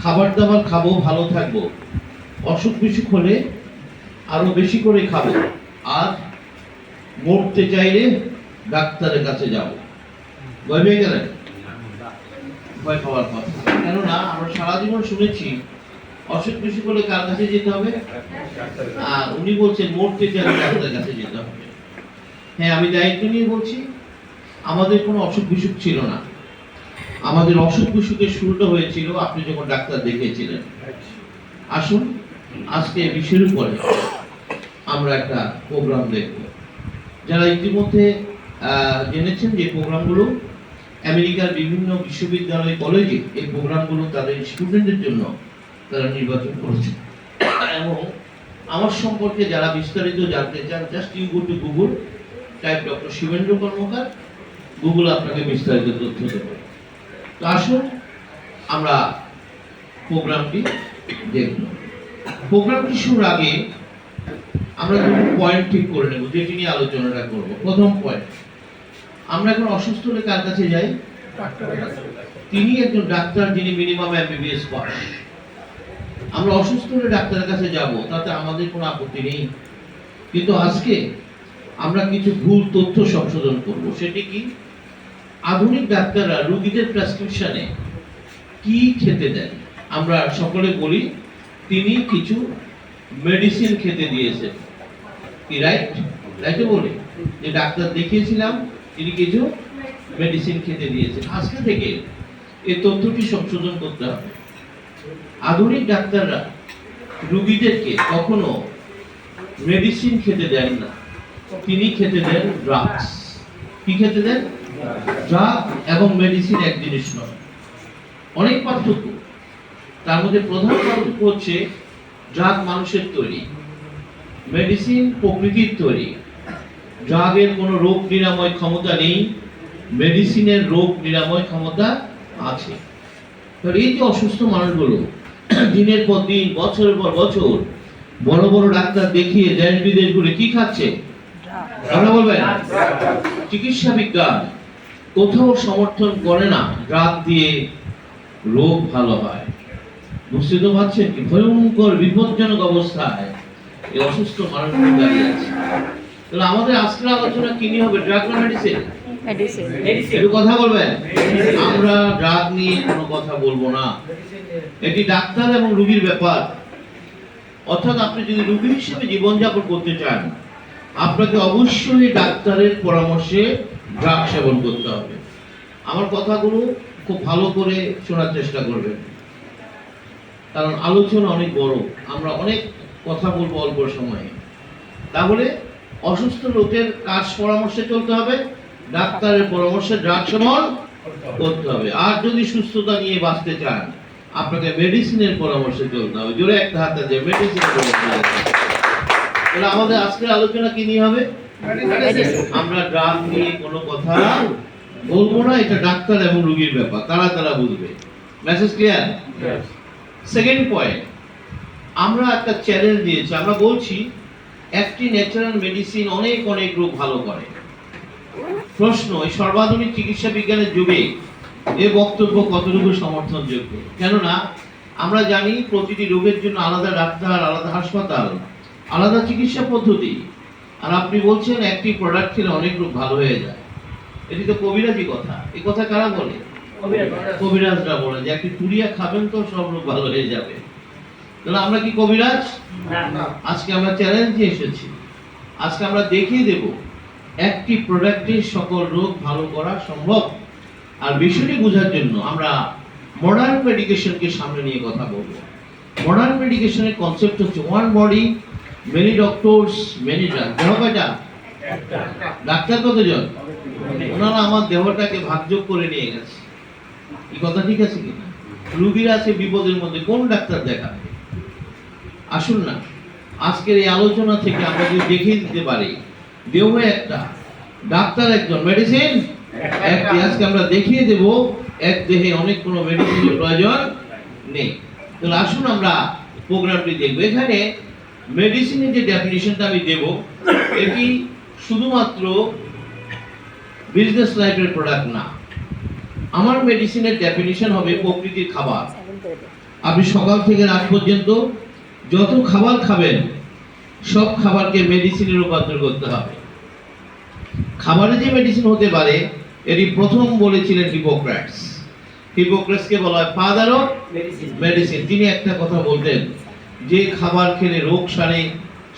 খাবার দাবার খাবো, ভালো থাকবো, অসুখ বিসুখ হলে আরো বেশি করে খাবো, আর মরতে চাইলে ডাক্তারের কাছে যাব। ভয় পেয়ে গেলেন? ভয় পাওয়ার কথা, কেননা আমরা সারা জীবন শুনেছি অসুখ বিসুখ হলে কার কাছে যেতে হবে, আর উনি বলছেন মরতে চাইলে ডাক্তারের কাছে যেতে হবে। হ্যাঁ, আমি দায়িত্ব নিয়ে বলছি, আমাদের কোনো অসুখ বিসুখ ছিল না। আমাদের অসুখ বিসুখের শুরুটা হয়েছিল আপনি যখন ডাক্তার দেখিয়েছিলেন। আসুন আজকে এই বিষয়ের উপরে আমরা একটা প্রোগ্রাম দেখব। যারা ইতিমধ্যে জেনেছেন যে প্রোগ্রামগুলো আমেরিকার বিভিন্ন বিশ্ববিদ্যালয় কলেজে এই প্রোগ্রামগুলো তাদের স্টুডেন্টদের জন্য তারা নির্বাচন করেছে, এবং আমার সম্পর্কে যারা বিস্তারিত জানতে চান, just you go to Google, type doctor Shibendra Karmakar, Google আপনাকে বিস্তারিত তথ্য দেবে। তো আসুন আমরা প্রোগ্রামটি দেখব। প্রোগ্রামটি শুরুর আগে আমরা দুটো পয়েন্ট ঠিক করে নেব, যেটি নিয়ে আলোচনাটা করব। প্রথম পয়েন্ট, আমরা এখন অসুস্থ হলে কার কাছে যাই? তিনি একজন ডাক্তার যিনি মিনিমাম এমবিবিএস পাস। আমরা অসুস্থ হলে ডাক্তারের কাছে যাব, তাতে আমাদের কোনো আপত্তি নেই। কিন্তু আজকে আমরা কিছু ভুল তথ্য সংশোধন করব। সেটি কি? আধুনিক ডাক্তাররা রোগীদের প্রেসক্রিপশনে কি খেতে দেন? আমরা সকলে বলি তিনি কিছু মেডিসিন খেতে দিয়েছেন, কি রাইট? রাইটে বলি যে ডাক্তার দেখিয়েছিলাম তিনি কিছু মেডিসিন খেতে দিয়েছেন। আজকে থেকে এই তথ্যটি সংশোধন করতে হবে। আধুনিক ডাক্তাররা রোগীদেরকে কখনো মেডিসিন খেতে দেন না, তিনি খেতে দেন ড্রাগস। কি খেতে দেন? ড্রাগ এবং মেডিসিন এক জিনিস নয়, অনেক পার্থক্য। তার মধ্যে প্রধান পার্থক্য হচ্ছে ড্রাগ মানুষের তৈরি, মেডিসিন প্রকৃতির তৈরি। ড্রাগের কোনো রোগ নিরাময় ক্ষমতা নেই, মেডিসিনের রোগ নিরাময় ক্ষমতা আছে। এই যে অসুস্থ মানুষগুলো দিনের পর দিন, বছরের পর বছর বড় বড় ডাক্তার দেখিয়ে দেশ বিদেশ ঘুরে কি খাচ্ছে? বলবেন চিকিৎসা বিজ্ঞান কোথাও সমর্থন করে না ড্রাগ দিয়ে রোগ ভালো হয়। বুঝতে তো পারছেন কি ভয়ঙ্কর বিপজ্জনক অবস্থায় এই অসুস্থ মানুষগুলো দাঁড়িয়ে আছে। তাহলে আমাদের আজকের আলোচনা কি নিয়ে হবে? ড্রাগ না মেডিসিন? একটু কথা বলবেন। আমরা ড্রাগ নিয়ে কোনো কথা বলবো না, এটি ডাক্তার এবং রোগীর ব্যাপার। অর্থাৎ আপনি যদি রোগী হিসেবে জীবনযাপন করতে চান, আপনাকে অবশ্যই ডাক্তারের পরামর্শে ড্রাগ সেবন করতে হবে। আমার কথাগুলো খুব ভালো করে শোনার চেষ্টা করবেন, কারণ আলোচনা অনেক বড়, আমরা অনেক কথা বলবো অল্প সময়ে। তাহলে অসুস্থ লোকের কাজ পরামর্শে চলতে হবে, ডাক্তারের পরামর্শে ড্রাগ সেবন করতে হবে। আর যদি সুস্থতা নিয়ে বাঁচতে চান, আপনাকে মেডিসিনের পরামর্শে চলতে হবে। জোরে একটা হাত দিয়ে মেডিসিনের পরামর্শে। তাহলে আমাদের আজকের আলোচনা কি নিয়ে হবে? আমরা ড্রাগ নিয়ে কোনো কথা বলবো না, এটা ডাক্তার এবং রোগীর ব্যাপার, তারা বুঝবে। Message clear? সেকেন্ড পয়েন্ট, আমরা একটা চ্যালেঞ্জ দিয়েছি। আমরা বলছি একটি ন্যাচারাল মেডিসিন অনেক অনেক রোগ ভালো করে। প্রশ্ন, এই সর্বাধুনিক চিকিৎসা বিজ্ঞানের যুগে এ বক্তব্য কতটুকু সমর্থনযোগ্য? কেননা আমরা জানি প্রতিটি রোগের জন্য আলাদা ডাক্তার, আলাদা হাসপাতাল, আলাদা চিকিৎসা পদ্ধতি। আর আপনি বলছেন একটি প্রোডাক্ট খেলে অনেক রোগ ভালো হয়ে যায়। এটি তো কবিরাজি কথা। এই কথা কারা বলে? কবিরাজরা বলে যে একটি পুরিয়া খাবেন তো সব রোগ ভালো হয়ে যাবে। তাহলে আমরা কি কবিরাজ? আজকে আমরা চ্যালেঞ্জ নিয়ে এসেছি। আজকে আমরা দেখিয়ে দেব একটি প্রোডাক্টে সকল রোগ ভালো করা সম্ভব। আর বিষয়টি বোঝার জন্য আমরা মডার্ন মেডিকেশনকে সামনে নিয়ে কথা বলবো। মডার্ন মেডিকেশনের কনসেপ্ট হচ্ছে one body many doctors many drug. দেহ কয়টা? ডাক্তার কতজন? ওনারা আমার দেহটাকে ভাগযোগ করে নিয়ে গেছে। এই কথা ঠিক আছে কিনা? রোগীরা আছে বিপদের মধ্যে, কোন ডাক্তার দেখাবে? আসুন না আজকের এই আলোচনা থেকে আমরা যদি দেখিয়ে দিতে পারি দেহ একটা, ডাক্তার একজন, মেডিসিন একটি। আজকে আমরা দেখিয়ে দেব এক দেহে অনেক কোনো মেডিসিনের প্রয়োজন নেই। তাহলে আসুন আমরা প্রোগ্রামটি দেখব। এখানে মেডিসিনের যে ডেফিনিশনটা আমি দেব, এটি শুধুমাত্র বিজনেস লাইফের প্রোডাক্ট না। আমার মেডিসিনের ডেফিনিশন হবে প্রকৃতির খাবার। আপনি সকাল থেকে রাত পর্যন্ত যত খাবার খাবেন সব খাবারকে মেডিসিনে রূপান্তর করতে হবে। খাবারে যে মেডিসিন হতে পারে এটি প্রথম বলেছিলেন হিপোক্রেটস। হিপোক্রেটসকে বলা হয় ফাদার অফ মেডিসিন। তিনি একটা কথা বলতেন, যে খাবার খেলে রোগ সারে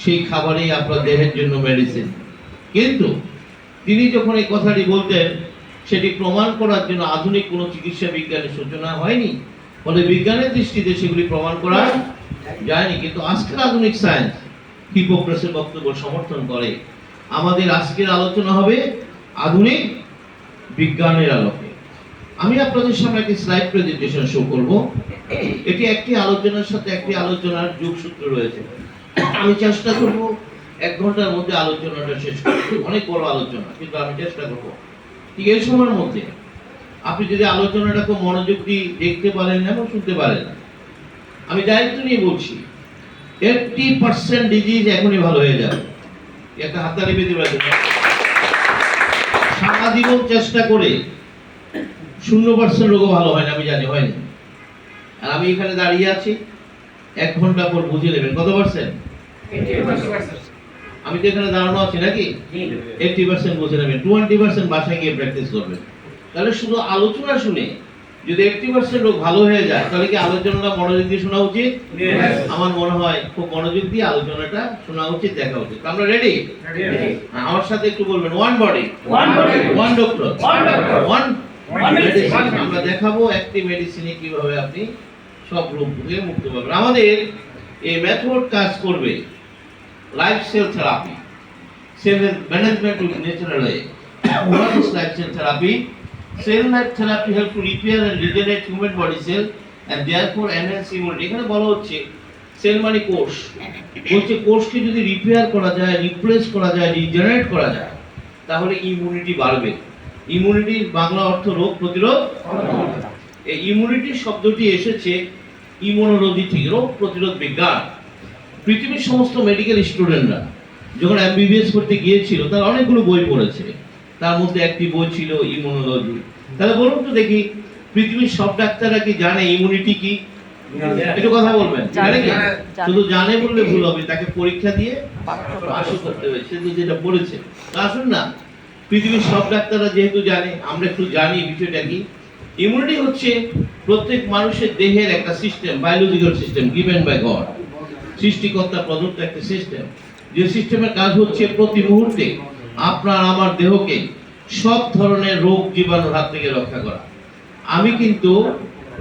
সেই খাবারই আপনার দেহের জন্য মেডিসিন। কিন্তু তিনি যখন এই কথাটি বলতেন সেটি প্রমাণ করার জন্য আধুনিক কোনো চিকিৎসা বিজ্ঞানের সূচনা হয়নি, ফলে বিজ্ঞানের দৃষ্টিতে সেগুলি প্রমাণ করা যায়নি। কিন্তু আজকের আধুনিক সায়েন্স হিপোক্রেটসের বক্তব্য সমর্থন করে। আমাদের আজকের আলোচনা হবে আধুনিক বিজ্ঞানের আলোকে। আমি আপনাদের সামনে একটি স্লাইড প্রেজেন্টেশন শো করব। এটি একটি আলোচনার সাথে একটি আলোচনার যোগসূত্র রয়েছে। আমি চেষ্টা করব 1 ঘন্টার মধ্যে আলোচনাটা শেষ করতে। অনেক বড় আলোচনা, কিন্তু আমি চেষ্টা করব ঠিক এই সময়ের মধ্যে আপনি যদি আলোচনাটা খুব মনোযোগ দিয়ে দেখতে পারেন এবং শুনতে পারেন। আমি দায়িত্ব নিয়ে বলছি 80% ডিজিজ এখনই ভালো হয়ে যাবে। একটা হাততালি বেঁধে রাখবেন। সারা জীবন চেষ্টা করে 0% রোগও ভালো হয় না, আমি জানি হয় না। আর আমি এখানে দাঁড়িয়ে আছি, 1 ঘন্টা পর বুঝে নেবেন কত পার্সেন্ট। আমি তো এখানে দাঁড়ানো আছি নাকি, 80% বুঝে নেবেন। 20% বাসায় গিয়ে প্র্যাকটিস করবেন। তাহলে শুধু আলোচনা শুনে যদি 80% রোগ ভালো হয়ে যায়, তাহলে কি আলোচনাটা মনোযোগ দিয়ে শোনা উচিত? আমার মনে হয় খুব মনোযোগ দিয়ে আলোচনাটা শোনা উচিত, দেখা উচিত। আমরা রেডি? আমার সাথে একটু বলবেন, one body, one doctor, one medicine. আমরা দেখাবো একটি মেডিসিনে কিভাবে আপনি সব রোগ থেকে মুক্ত পাবেন। আমাদের এই মেথড কাজ করবে life cell therapy, cell management with natural way. What is life cell therapy? Cell life therapy help to repair and regenerate human body cell and therefore enhance immunity. এখানে বলা হচ্ছে সেল মানে কোষ, বলছে কোষকে যদি রিপেয়ার করা যায়, রিপ্লেস করা যায়, রিজেনারেট করা যায়, তাহলে ইমিউনিটি বাড়বে। ইমিউনিটির বাংলা অর্থ রোগ প্রতিরোধ। এই ইমিউনিটি শব্দটি এসেছে ইমিউনোলজি থেকে, রোগ প্রতিরোধ বিজ্ঞান। পৃথিবীর সমস্ত মেডিকেল স্টুডেন্টরা যখন এমবিবিএস করতে গিয়েছিল তারা অনেকগুলো বই পড়েছে, তার মধ্যে একটি বই ছিল ইমিউনোলজি। তাহলে বলুন তো দেখি, পৃথিবীর সব ডাক্তাররা কি জানে ইমিউনিটি কি? একটু কথা বলবেন। জানে কি? শুধু জানে বললে ভুল হবে, তাকে পরীক্ষা দিয়ে পাস করতে হবে, সে তো যেটা পড়েছে। আসুন না, পৃথিবীর সব ডাক্তাররা যেহেতু জানে, আমরা একটু জানি বিষয়টা কি। ইমিউনিটি হচ্ছে প্রত্যেক মানুষের দেহের একটা system, biological system given by God, সৃষ্টিকর্তা প্রদত্ত একটা সিস্টেম। যে সিস্টেমের কাজ হচ্ছে প্রতি মুহূর্তে আপনার আমার দেহকে সব ধরনের রোগ জীবাণুর হাত থেকে রক্ষা করা। আমি কিন্তু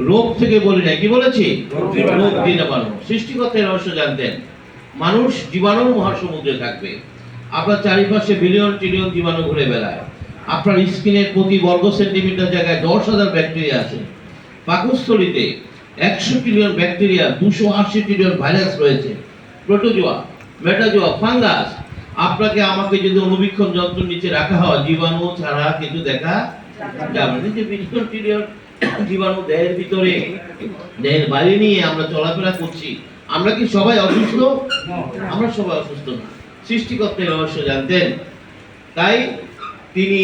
রোগ থেকে বলি না, কি বলেছি? রোগ জীবাণু। সৃষ্টিকর্তার রহস্য জানতেন, মানুষ জীবাণুর মহাসমুদ্রে থাকবে। আপনার চারিপাশে বিলিয়ন ট্রিলিয়ন জীবাণু ঘুরে বেড়ায়। আপনার স্কিনের প্রতি বর্গ সেন্টিমিটার জায়গায় 10,000 ব্যাকটেরিয়া আছে। পাকস্থলীতে 100 ট্রিলিয়ন ব্যাকটেরিয়া, 280 ট্রিলিয়ন ভাইরাস রয়েছে, প্রোটোজোয়া, মেটাজোয়া, ফাঙ্গাস। আপনাকে আমাকে যদি অনুবীক্ষণ যন্ত্র নিচে রাখা হয়, জীবাণু ছাড়া কিছু দেখা যাবে না। যে বিলিয়ন ট্রিলিয়ন জীবাণু দেহের ভিতরে, দেহের বাইরে নিয়ে আমরা চলাফেরা করছি, আমরা কি সবাই অসুস্থ? আমরা সবাই অসুস্থ না। সৃষ্টিকর্তার রহস্য জানতেন, তাই তিনি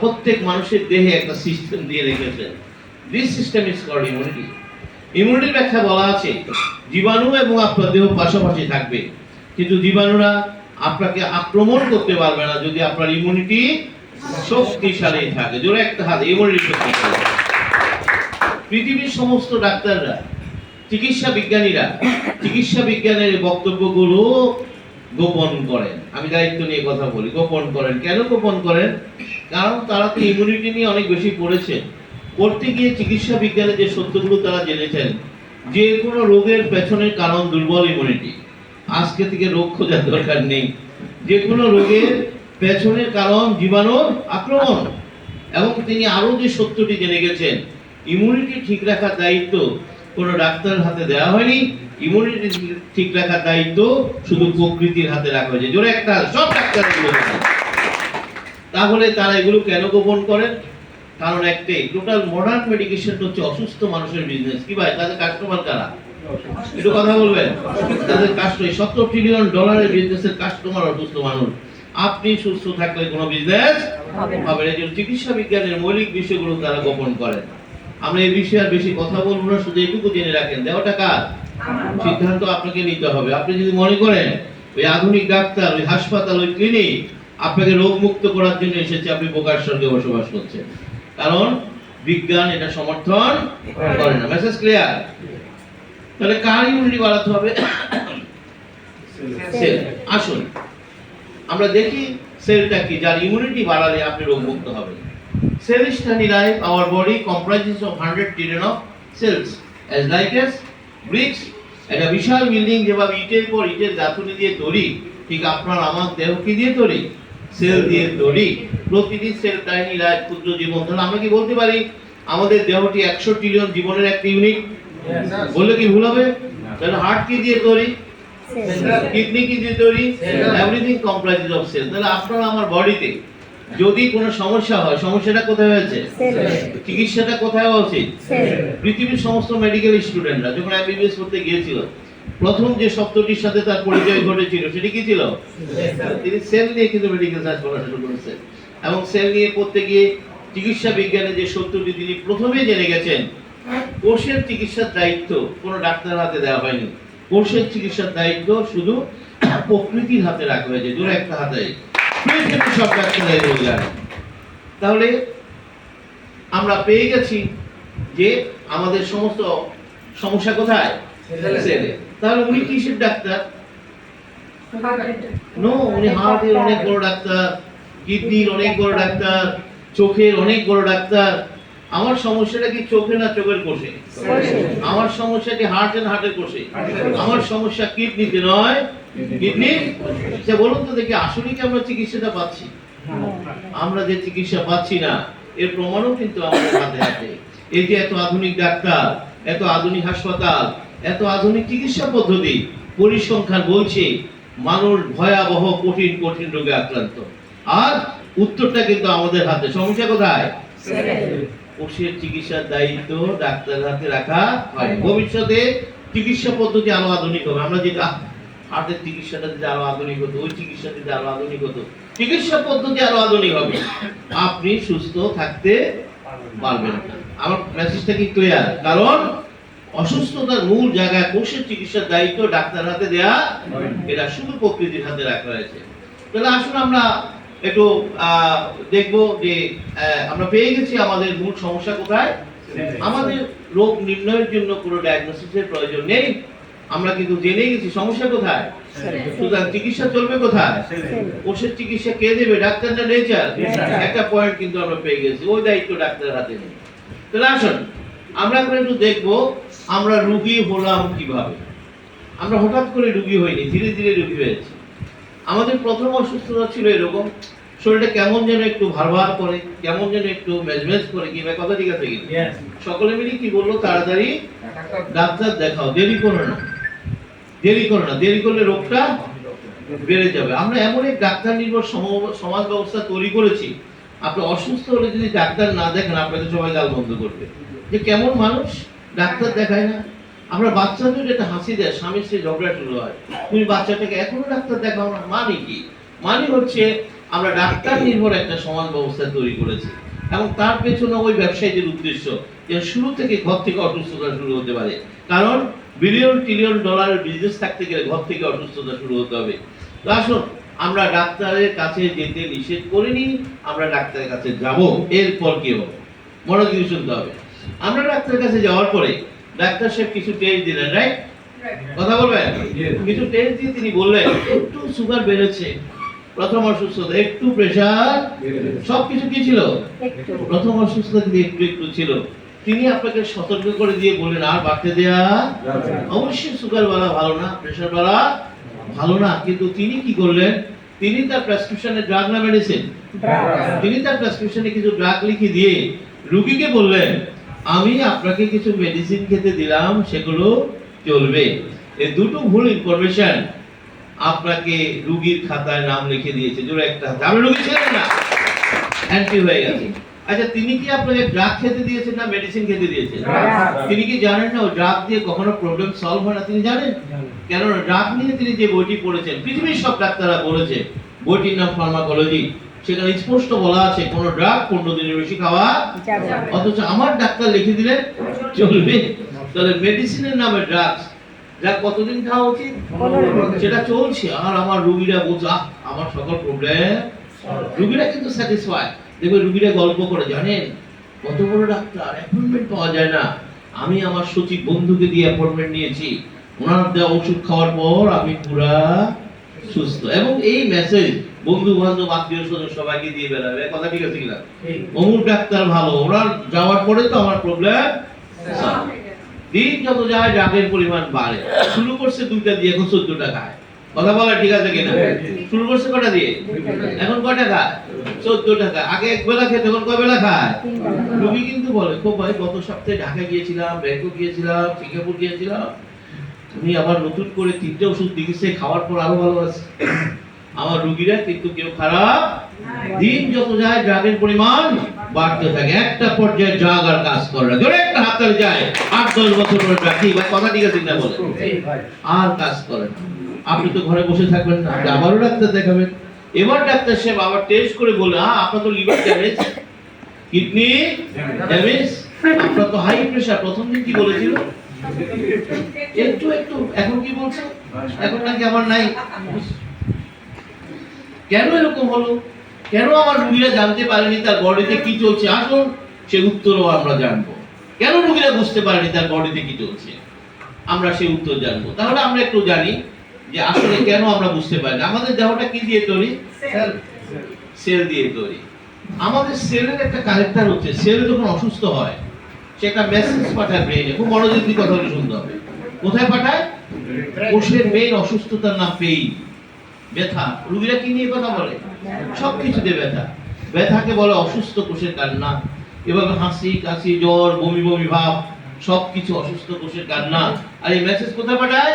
প্রত্যেক মানুষের দেহে একটা সিস্টেম দিয়ে রেখেছেন। This system is called immunity. ইমিউনিটির ব্যাখ্যা বলা আছে, জীবাণু এবং আপনার দেহ পাশাপাশি থাকবে, কিন্তু জীবাণুরা আপনাকে আক্রমণ করতে পারবে না যদি আপনার ইমিউনিটি শক্তিশালী থাকে। জোরে একটা হাত, ইমিউনিটি শক্তিশালী। পৃথিবীর সমস্ত ডাক্তাররা, চিকিৎসা বিজ্ঞানীরা চিকিৎসা বিজ্ঞানের বক্তব্যগুলো গোপন করেন। আমি দায়িত্ব নিয়ে কথা বলি, গোপন করেন। কেন গোপন করেন? কারণ তারা তো ইমিউনিটি নিয়ে অনেক বেশি পড়েছেন। পড়তে গিয়ে চিকিৎসা বিজ্ঞানের যে সত্যগুলো তারা জেনেছেন, যে কোনো রোগের পেছনের কারণ দুর্বল ইমিউনিটি। আজকে থেকে রোগ খোঁজার দরকার নেই, যে কোনো রোগের পেছনের কারণ জীবাণুর আক্রমণ। এবং তিনি আরো যে সত্যটি জেনে গেছেন, ইমিউনিটি ঠিক রাখার দায়িত্ব কোনো ডাক্তারের হাতে দেওয়া হয়নি। ইমিউনিটি ঠিক রাখার দায়িত্ব শুধু প্রকৃতির হাতে রাখা হয়েছে। জোরে একটা, সব ডাক্তার। তাহলে তারা এগুলো কেন গোপন করেন? কারণ একটাই, টোটাল মডার্ন মেডিকেশন হচ্ছে অসুস্থ মানুষের বিজনেস। কি ভাই, তাদের কাস্টমার কারা? একটু কথা বলবেন। তাদের কাস্টমার, $70 ট্রিলিয়ন বিজনেসের কাস্টমার অসুস্থ মানুষ। আপনি সুস্থ থাকলে কোনো বিজনেস হবে না। চিকিৎসা বিজ্ঞানের মৌলিক বিষয়গুলো তারা গোপন করেন। আমরা এই বিষয়ে আর বেশি কথা বলবো না, শুধু এইটুকু জেনে রাখেন, দেওয়াটা কার? সিদ্ধান্ত আপনাকে নিতে হবে। আপনি যদি মনে করেন ওই আধুনিক ডাক্তার, ওই হাসপাতাল, ওই ক্লিনিক আপনাকে রোগ মুক্ত করার জন্য এসেছে, আপনি বোকার স্বর্গে বসবাস করছেন। কারণ বিজ্ঞান এটা সমর্থন করে না। Message clear? তাহলে কার ইমিউনিটি বাড়াতে হবে? সেল। আসুন আমরা দেখি সেলটা কি, যার ইমিউনিটি বাড়ালে আপনি রোগ মুক্ত হবেন। Cell study life, our body comprises of 100 trillion of cells, as like as bricks. একটা বিশাল বিল্ডিং যেভাবে ইটের পর ইটের গাঁথুনি দিয়ে তৈরি, ঠিক আপনার আমার দেহ কি দিয়ে তৈরি? সেল দিয়ে তৈরি। প্রতিটি সেল টাইনি লাইফ, ক্ষুদ্র জীবন। তাহলে আমরা কি বলতে পারি আমাদের দেহটি 100 ট্রিলিয়ন জীবনের একটা ইউনিট? বললে কি ভুল হবে? তাহলে হার্ট কি দিয়ে তৈরি? কিডনি কি দিয়ে তৈরি? Everything comprises of cell. তাহলে আপনার আমার বডিতে যদি কোনো সমস্যা হয়, সমস্যাটা কোথায় হয়েছে? চিকিৎসাটা কোথায় হওয়া উচিত? পৃথিবীর সমস্ত মেডিকেল স্টুডেন্টরা যখন এমবিবিএস করতে গিয়েছিল, প্রথম যে শব্দটির সাথে তার পরিচয় ঘটেছিল সেটি কি ছিল? তিনি সেল নিয়ে কিন্তু মেডিকেল সায়েন্স পড়া শুরু করেছেন, এবং সেল নিয়ে পড়তে গিয়ে চিকিৎসা বিজ্ঞানে যে সত্যটি তিনি প্রথমে জেনে গেছেন, কোষের চিকিৎসার দায়িত্ব কোনো ডাক্তারের হাতে দেওয়া হয়নি। কোষের চিকিৎসার দায়িত্ব শুধু প্রকৃতির হাতে রাখা হয়েছে, দূরে একটা হাতে। সব ডাক্তাররাই রোগ জানে। তাহলে আমরা পেয়ে গেছি যে আমাদের সমস্ত সমস্যা কোথায়? সেলে। তাহলে উনি কিসের ডাক্তার? নো, উনি হার্টের অনেক বড় ডাক্তার, কিডনির অনেক বড় ডাক্তার, চোখের অনেক বড় ডাক্তার। আমার সমস্যাটা কি চোখে না চোখের কোষে? আমার সমস্যাটি হার্ট এন্ড হার্টের কোষে। আমার সমস্যা কিডনিতে নয়, কিডনি। সে বলুন তো দেখি, আসলে কি আমরা চিকিৎসাটা পাচ্ছি? আমরা যে চিকিৎসা পাচ্ছি না, এর প্রমাণও কিন্তু আমাদের হাতে হাতে। এই যে এত আধুনিক ডাক্তার, এত আধুনিক হাসপাতাল, এত আধুনিক চিকিৎসা পদ্ধতি, পরিসংখ্যান বলছে মানুষ ভয়াবহ কঠিন কঠিন রোগে আক্রান্ত। আর উত্তরটা কিন্তু আমাদের হাতে। সমস্যা কোথায়? কোষের চিকিৎসার দায়িত্ব ডাক্তারের হাতে রাখা হয়। ভবিষ্যতে চিকিৎসা পদ্ধতি আরো আধুনিক হবে। আমরা যেটা হার্টের চিকিৎসাটা যদি আরো আধুনিক হতো, ওই চিকিৎসা যদি আরো আধুনিক হতো, চিকিৎসা পদ্ধতি আরো আধুনিক হবে, আপনি সুস্থ থাকতে পারবেন না। আমার মেসেজটা কি ক্লিয়ার? কারণ অসুস্থতার মূল জায়গায় কোষের চিকিৎসার দায়িত্ব ডাক্তারের হাতে দেয়া, এটা শুধু প্রকৃতির হাতে রাখা হয়েছে। তাহলে আসুন আমরা একটু দেখবো যে আমরা পেয়ে গেছি আমাদের মূল সমস্যা কোথায়। আমাদের রোগ নির্ণয়ের জন্য কোনো ডায়াগনোসিসের প্রয়োজন নেই, আমরা কিন্তু জেনে গেছি সমস্যা কোথায়। সুতরাং চিকিৎসা চলবে কোথায়? কোষের চিকিৎসা কে দেবে? ডাক্তার না নেচার? একটা পয়েন্ট কিন্তু আমরা পেয়ে গেছি, ওই দায়িত্ব ডাক্তারের হাতে নেই। তাহলে আসুন আমরা এখন একটু দেখবো আমরা রোগী হলাম কিভাবে। আমরা হঠাৎ করে রোগী হইনি, ধীরে ধীরে রোগী হয়েছি। আমাদের প্রথম অসুস্থতা ছিল এরকম, শরীরটা কেমন যেন একটু ভার করে, কেমন যেন একটু মেজমেজ করে। কি ভাই, কথা ঠিক আছে কি? সকলে মিলে কি বললো, তাড়াতাড়ি ডাক্তার দেখাও, দেরি করো না, দেরি করো না, দেরি করলে রোগটা বেড়ে যাবে। আমরা এমন এক ডাক্তার নির্ভর সমাজ ব্যবস্থা তৈরি করেছি, আপনি অসুস্থ হলে যদি ডাক্তার না দেখেন আপনাকে সবাই গাল বন্ধ করবে, যে কেমন মানুষ, ডাক্তার দেখায় না। আমরা বাচ্চাদের একটা হাসি দেয়, স্বামীর সাথে ঝগড়া শুরু হয়, তুমি বাচ্চাটাকে এখনো ডাক্তার দেখাও না। মানে কি? মানে হচ্ছে আমরা ডাক্তার নির্ভর একটা সমাজ ব্যবস্থা তৈরি করেছি, এবং তার পেছনে ওই ব্যবসায়ীদের উদ্দেশ্য যে শুরু থেকে ঘর থেকে অসুস্থতা শুরু হতে পারে। কারণ বিলিয়ন ট্রিলিয়ন ডলারের বিজনেস থাকতে গেলে ঘর থেকে অসুস্থতা শুরু হতে হবে। তো আসুন আমরা ডাক্তারের কাছে যেতে নিষেধ করিনি, আমরা ডাক্তারের কাছে যাব। এরপর কি হবে মনোযোগ দিয়ে শুনতে হবে। আমরা ডাক্তারের কাছে যাওয়ার পরে ডাক্তার সাহেব কিছু টেস্ট দিলেন, রাইট? কথা বলবেন? কিছু টেস্ট দিয়ে তিনি বললেন একটু সুগার বেড়েছে, প্রথম অসুস্থতা একটু প্রেসার, সবকিছু কি ছিল? প্রথম অসুস্থতা কিন্তু একটু একটু ছিল। তিনি আপনাকে সতর্ক করে দিয়ে বললেন আর বাড়তে দেয়া, অবশ্যই সুগার বাড়া ভালো না, প্রেসার বাড়া ভালো না। কিন্তু তিনি কি করলেন, তিনি তার প্রেসক্রিপশনে ড্রাগ না মেডিসিন, তিনি তার প্রেসক্রিপশনে কিছু ড্রাগ লিখে দিয়ে রোগীকে বললেন আমি আপনাকে কিছু মেডিসিন খেতে দিলাম, সেগুলো চলবে। এই দুটো ভুল ইনফরমেশন আপনাকে রোগীর খাতায় নাম লিখে দিয়েছে। জোরে একটা হাত। আপনি রোগী ছিলেন না, অ্যান্টি হয়ে গেছে। আচ্ছা তিনি কি আপনাকে ড্রাগ খেতে দিয়েছেন না মেডিসিন খেতে দিয়েছেন? তিনি কি জানেন না ওই ড্রাগ দিয়ে কখনো প্রবলেম সলভ হয় না? তিনি জানেন। কেননা ড্রাগ নিয়ে তিনি যে বইটি পড়েছেন, পৃথিবীর সব ডাক্তাররা বলেছে, বইটির নাম ফার্মাকোলজি, সেখানে স্পষ্ট বলা আছে কোন ড্রাগ 15 দিনের বেশি খাওয়া যাবে না। অথচ আমার ডাক্তার লিখে দিলেন চলবে। তাহলে মেডিসিনের নামে ড্রাগস, যা কতদিন খাওয়া উচিত 15 দিন। সেটা চলছে, আর আমার রোগীরা বোঝা আমার সকল প্রবলেম, রোগীরা কিন্তু স্যাটিসফাই। দেখবে রোগীরা গল্প করে, জানেন কত বড় ডাক্তার, অ্যাপয়েন্টমেন্ট পাওয়া যায় না, আমি আমার সচিব বন্ধুকে দিয়ে অ্যাপয়েন্টমেন্ট নিয়েছি, ওনার দেওয়া ওষুধ খাওয়ার পর আমি পুরা সুস্থ। এবং এই মেসেজ বন্ধু বান্ধব আত্মীয় স্বজন সবাইকে দিয়ে বেড়াবে, কথা ঠিক আছে কিনা? অমুক ডাক্তার ভালো, ওনার যাওয়ার পরে তো আমার প্রবলেম। দিন যত যায় ড্রাগের পরিমাণ বাড়ে। শুরু করছে 2টা দিয়ে, এখন 14টা খায়, কথা বলা ঠিক আছে কিনা? শুরু করছে কটা দিয়ে, এখন কয়টা খায়? 14টা খায়। আগে এক বেলা খেত, এখন কয় বেলা খায়? রোগী কিন্তু বলে, খুব ভাই গত সপ্তাহে ঢাকা গিয়েছিলাম, ব্যাংকক গিয়েছিলাম, সিঙ্গাপুর গিয়েছিলাম, তুমি আবার নতুন করে 3টে ওষুধ দিয়েছে, খাওয়ার পর আরো ভালো আছে। আমার রোগীরা কিন্তু কেউ খারাপ, দিন যত যায় ড্রাগের পরিমাণ বাড়তে থাকে, একটা পর্যায়ে ড্রাগ আর কাজ করে না। ধরে একটা হাততালি যায়, 8-10 বছর পরে ড্রাগ, কি ভাই কথা ঠিক আছে না বলে, আর কাজ করে না। আপনি তো ঘরে বসে থাকবেন না, আবারও ডাক্তার দেখাবেন। এবার ডাক্তার সাহেব আবার টেস্ট করে বলে, আপনার তো লিভার ড্যামেজ, কিডনি ড্যামেজ, আপনার তো হাই প্রেসার। প্রথম দিন কি বলেছিল? একটু একটু, এখন কি বলছে? এখন নাকি আমার নাই। কেন এরকম হলো? কেন আমার রোগীরা জানতে পারেনি তার বডিতে কি চলছে? আসুন সে উত্তরও আমরা জানবো। কেন রোগীরা বুঝতে পারেনি তার বডিতে কি চলছে, আমরা সেই উত্তর জানবো। তাহলে আমরা একটু জানি যে আসলে কেন আমরা বুঝতে পারি না। আমাদের দেহটা কি দিয়ে তৈরি? সেল দিয়ে তৈরি। আমাদের সেলের একটা ক্যারেক্টার হচ্ছে, সেল যখন অসুস্থ হয় সে একটা মেসেজ পাঠায় ব্রেইনে। খুব মনোযোগ দিয়ে কথাগুলো শুনতে হবে। কোথায় পাঠায়? কোষের মেইন অসুস্থতার নাম পেইন, ব্যথা। রোগীরা কি নিয়ে কথা বলে? সবকিছুতে ব্যথা। ব্যথাকে বলে অসুস্থ কোষের কান্না। এভাবে হাসি কাশি, জ্বর, বমি বমি ভাব, সবকিছু অসুস্থ কোষের কান্না। আর এই মেসেজ কোথায় পাঠায়?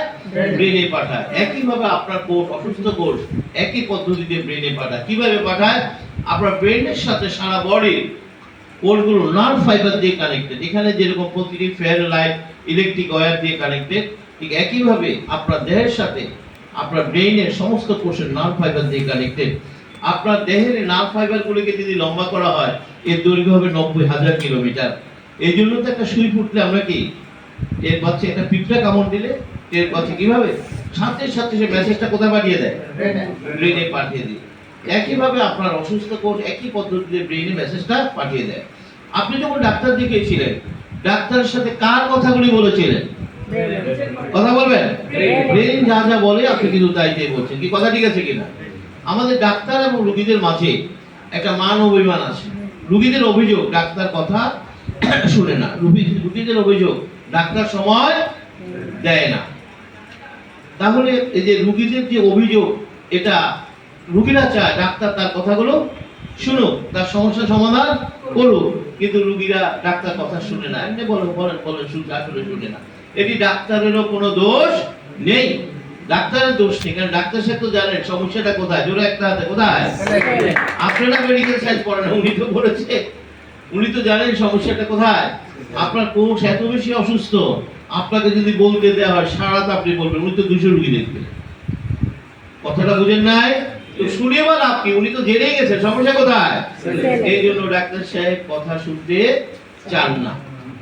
ব্রেনে পাঠায়। একইভাবে আপনার কোষ, অসুস্থ কোষ একই পদ্ধতিতে ব্রেনে পাঠায়। কিভাবে পাঠায়? আপনার ব্রেনের সাথে সারা বডি কোষগুলো নার্ভ ফাইবার দিয়ে কানেক্টেড। এখানে যেরকম প্রতিটি ফ্যান, লাইট, ইলেকট্রিক ওয়্যার দিয়ে কানেক্টেড, ঠিক একইভাবে আপনার দেহের সাথে আপনার ব্রেইনের সমস্ত কোষের নার্ভ ফাইবার দিয়ে কানেক্টেড। আপনার দেহের নার্ভ ফাইবারগুলোকে যদি লম্বা করা হয়, এর দৈর্ঘ্য হবে 90,000 কিলোমিটার। এই জন্য তো একটা সুই ফুটলে আমরা কি এর পাচ্ছে, একটা পিঁপড়া কামড় দিলে এর পাচ্ছে কিভাবে সাথে সাথে সে মেসেজটা কোথায় পাঠিয়ে দেয়? ব্রেইনে পাঠিয়ে দিই। একইভাবে আপনার অসুস্থ কোষ একই পদ্ধতিতে ব্রেইনে মেসেজটা পাঠিয়ে দেয়। আপনি যখন ডাক্তার দেখিয়েছিলেন, ডাক্তারের সাথে কার কথাগুলি বলেছিলেন? কথা বলবেন? ব্রেইন যা যা বলে আপনি কিন্তু তাই তাই বলছেন। কি কথা ঠিক আছে কিনা? আমাদের ডাক্তার এবং রোগীদের মাঝে একটা মান অভিমান আছে। রোগীদের অভিযোগ ডাক্তার কথা শুনে না, রোগীদের অভিযোগ ডাক্তার সময় দেয় না। তাহলে এই যে রোগীদের যে অভিযোগ, এটা রোগীরা চায় ডাক্তার তার কথাগুলো শুনুক, তার সমস্যা সমাধান করুক, কিন্তু রোগীরা ডাক্তার কথা শুনে না। এমনি বলেন বলেন বলেন, শুনতে আসলে শুনে না। এটি ডাক্তারেরও কোনো দোষ নেই, ডাক্তারের দোষ নেই, কারণ ডাক্তার সাহেব তো জানেন সমস্যাটা কোথায়। জোরে একটা হাতে কোথায়? আপনারা মেডিকেল সায়েন্স পড়েন, উনি তো পড়েছে, উনি তো জানেন সমস্যাটা কোথায়। আপনার কোষ এত বেশি অসুস্থ, আপনাকে যদি বলতে দেওয়া হয় সারা রাত আপনি বলবেন, উনি তো 200 রোগী দেখবেন। কথাটা বুঝেন নাই? তো শুনে বা লাভ কি? উনি তো জেনেই গেছেন সমস্যা কোথায়। এই জন্য ডাক্তার সাহেব কথা শুনতে চান না।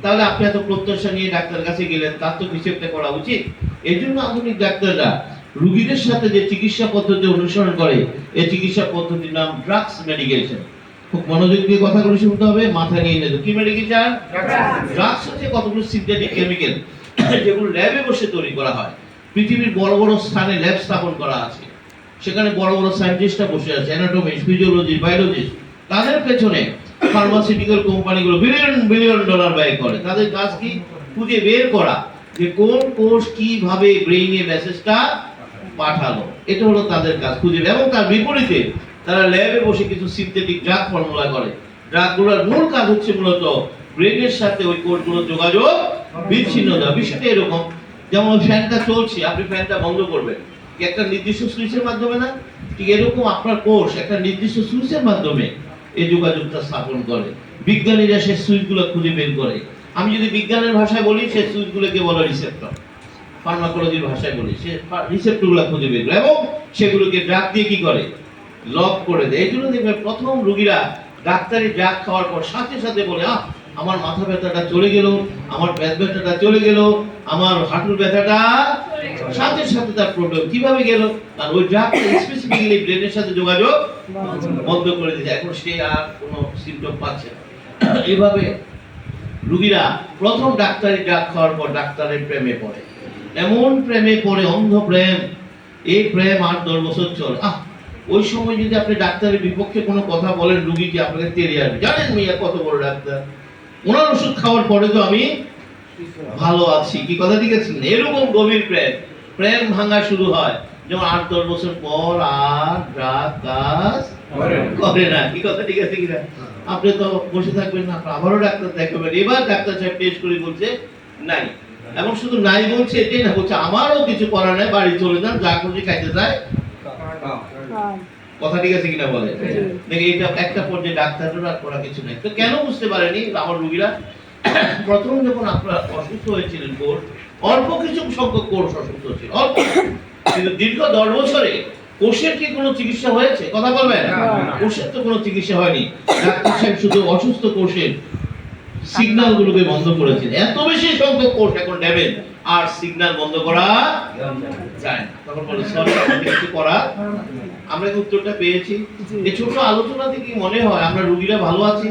তাহলে আপনি এত প্রত্যাশা নিয়ে ডাক্তার কাছে গেলেন, তার তো কিছু একটা করা উচিত। এই জন্য আধুনিক ডাক্তাররা রোগীদের সাথে যে চিকিৎসা পদ্ধতি অনুসরণ করে, এই চিকিৎসা পদ্ধতির নাম ড্রাগস মেডিকেশন। খুব মনোযোগ দিয়ে কথাগুলো শুনতে হবে, মাথায় নিয়ে নেবে। কি মেডিকেশন? ড্রাগস হচ্ছে কতগুলো সিনথেটিক কেমিক্যাল যেগুলো ল্যাবে বসে তৈরি করা হয়। পৃথিবীর বড় বড় স্থানে ল্যাব স্থাপন করা আছে, সেখানে বড় বড় সায়েন্টিস্টরা বসে আছে, অ্যানাটমিস্ট, ফিজিওলজিস্ট, বায়োলজিস্ট। তাদের পেছনে ফার্মাসিউটিক্যাল কোম্পানিগুলো বিলিয়ন বিলিয়ন ডলার ব্যয় করে। তাদের কাজ কি? খুঁজে বের করা যে কোন কোষ কিভাবে ব্রেইনে মেসেজটা পাঠালো। এটা হলো তাদের কাজ, খুঁজে। এবং তার বিপরীতে তারা ল্যাবে বসে কিছু সিনথেটিক ড্রাগ ফর্মুলা করে। ড্রাগগুলোর মূল কাজ হচ্ছে মূলত ব্রেইনের সাথে ওই কোষগুলোর যোগাযোগ বিচ্ছিন্ন দেওয়া। বিষয়টা এরকম, যেমন ফ্যানটা চলছে, আপনি ফ্যানটা বন্ধ করবেন একটা নির্দিষ্ট সুইচের মাধ্যমে না? ঠিক এরকম আপনার কোষ একটা নির্দিষ্ট সুইচের মাধ্যমে এই যোগাযোগটা স্থাপন করে। বিজ্ঞানীরা সেই সুইচগুলো খুঁজে বের করে। আমি যদি বিজ্ঞানের ভাষায় বলি, সেই সুইচগুলোকে বলে রিসেপ্টর। ফার্মাকোলজির ভাষায় বলি, সে রিসেপ্টরগুলো খুঁজে বের করে এবং সেগুলোকে ড্রাগ দিয়ে কি করে? লক করে দেয়। এই জন্য দেখবেন প্রথম রোগীরা ডাক্তারি ড্রাগ খাওয়ার পর সাথে সাথে বলে আমার মাথা ব্যথাটা চলে গেল, আমার পেট ব্যথাটা চলে গেল, আমার হাঁটুর ব্যথাটা সাথে সাথে তার প্রবলেম কিভাবে গেল, আর ওই ড্রাগটা স্পেসিফিক্যালি ব্রেনের সাথে যোগাযোগ বন্ধ করে দিয়েছে, এখন সে আর কোনো সিমটম পাচ্ছে না। এইভাবে রোগীরা প্রথম ডাক্তারি ড্রাগ খাওয়ার পর ডাক্তারের প্রেমে পড়ে, এমন প্রেমে পড়ে, অন্ধ প্রেম। এই প্রেম 8-10 বছর চলে। ওই সময় যদি আপনি ডাক্তারের বিপক্ষে কোনো কথা বলেন, রোগী কি আপনাকে তেড়ে আসবে? জানেন মিয়া কত বড় ডাক্তার, ওনার ওষুধ খাওয়ার পরে তো আমি ভালো আছি, কি কথা ঠিক আছে? এরকম গভীর প্রেম, প্রেম ভাঙা শুরু হয় যেমন 8-10 বছর পর আর ড্রাগ কাজ করে না, কি কথা ঠিক আছে কিনা? আপনি তো বসে থাকবেন না, আবারও ডাক্তার দেখাবেন। এবার ডাক্তার সাহেব টেস্ট করে বলছে নাই, এবং শুধু নাই বলছে এটাই না, বলছে আমারও কিছু করার নাই, বাড়ি চলে যান, যা খুশি খাইতে চায়। কথা ঠিক আছে কিনা বলে দেখি, এটা একটা পর্যায়ে ডাক্তারের আর করা কিছু নাই। তো কেন বুঝতে পারেনি আমার রোগীরা? প্রথম যখন আপনারা অসুস্থ হয়েছিলেন, কোর্স অল্প কিছু সংখ্যক কোর্স অসুস্থ ছিল, অল্প, কিন্তু দীর্ঘ 10 বছরে কোষের কি কোনো চিকিৎসা হয়েছে? কথা বলবেন? কোষের তো কোনো চিকিৎসা হয়নি। ডাক্তার সাহেব শুধু অসুস্থ কোষের সিগন্যাল গুলোকে বন্ধ করেছেন। এত বেশি সংখ্যক কোষ এখন ড্যামেজ, আর সিগন্যাল বন্ধ করা যায় না। তখন বলে সরি, কিছু করা। আমরা এই উত্তরটা পেয়েছি। এই ছোট আলোচনা থেকে মনে হয় আমরা রোগীরা ভালো আছি?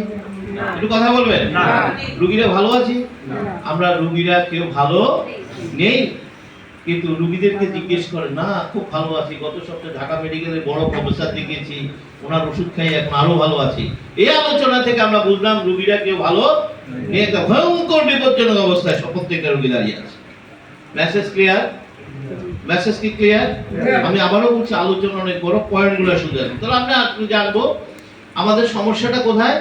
একটু কথা বলবেন। রোগীরা ভালো আছি? আমরা রোগীরা কেউ ভালো নেই, কিন্তু রোগীদেরকে জিজ্ঞেস করে না খুব ভালো আছি, গত সপ্তাহে ঢাকা মেডিকেলে বড় প্রফেসর দেখিয়েছি, ওনার ওষুধ খাই এখন আরো ভালো আছি। এই আলোচনা থেকে আমরা বুঝলাম রোগীরা কেউ ভালো নেই, একটা ভয়ঙ্কর বিপজ্জনক অবস্থায় প্রত্যেকটা রোগী দাঁড়িয়ে আছে। Message clear? মেসেজ কি ক্লিয়ার? আমি আবারও বলছি, আলোচনা অনেক বড়, পয়েন্টগুলো শুনলেন। তাহলে আমরা আপনি জানবো আমাদের সমস্যাটা কোথায়।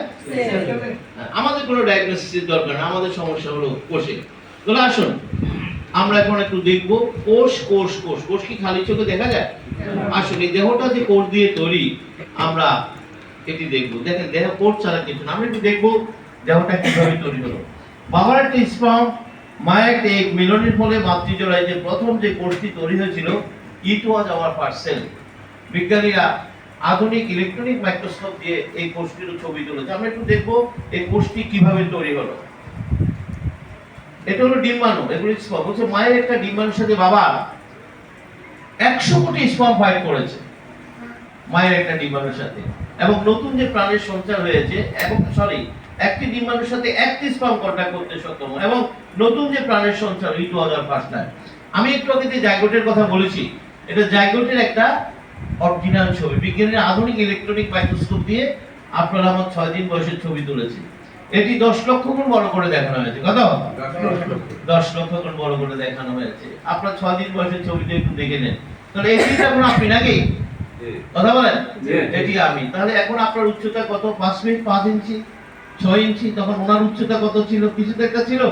আমাদের কোনো ডায়াগনোসিসের দরকার না, আমাদের সমস্যা হলো কোষে। তাহলে আসুন আমরা এখন একটু দেখবো কোষ। কোষ কোষ কোষ কি খালি চোখে দেখা যায়? আসলে দেহটা যে কোষ দিয়ে তৈরি, আমরা এটি দেখবো। দেখেন দেহ কোষ ছাড়া কিছু না। আমরা একটু দেখবো দেহটা কিভাবে তৈরি হলো। বাবার একটা স্পার্ম, মায়ের একটা এগ মিলনের ফলে মাতৃজরায় যে প্রথম যে কোষটি তৈরি হয়েছিল, ইট ওয়াজ আওয়ার ফার্স্ট সেল। বিজ্ঞানীরা আধুনিক ইলেকট্রনিক মাইক্রোস্কোপ দিয়ে এই কোষটির ছবি তুলেছে। আমরা একটু দেখবো এই কোষটি কিভাবে তৈরি হলো। এটা হলো ডিম্বাণু, এগুলো স্পার্ম। বলছে মায়ের একটা ডিম্বাণুর সাথে বাবা 100 কোটি স্পার্ম ফাইট করেছে মায়ের একটা ডিম্বাণুর সাথে, এবং নতুন যে প্রাণের সঞ্চার হয়েছে, এবং একটি ডিম্বাণুর সাথে একটি স্পার্ম কন্টাক্ট করতে সক্ষম, এবং নতুন যে প্রাণের সঞ্চার, ইট ওয়াজ আওয়ার ফার্স্ট টাইম। আমি একটু আগে যে জাইগোটের কথা বলেছি, এটা জাইগোটের একটা অরিজিনাল ছবি। বিজ্ঞানীরা আধুনিক ইলেকট্রনিক মাইক্রোস্কোপ দিয়ে আপনারা আমার 6 দিন বয়সের ছবি তুলেছে। এটি 10 লক্ষ গুণ বড় করে দেখানো হয়েছে। কত? 10 লক্ষ গুণ বড় করে দেখানো হয়েছে। আপনার 6 দিন বয়সের ছবিটা একটু দেখে নেন। তাহলে এটিটা এখন আপনি নাকি? কথা বলেন? এটি আমি। তাহলে এখন আপনার উচ্চতা কত? 5 ফিট 5 ইঞ্চি, 6 ইঞ্চি। তখন ওনার উচ্চতা কত ছিল? কিছু তো একটা ছিল।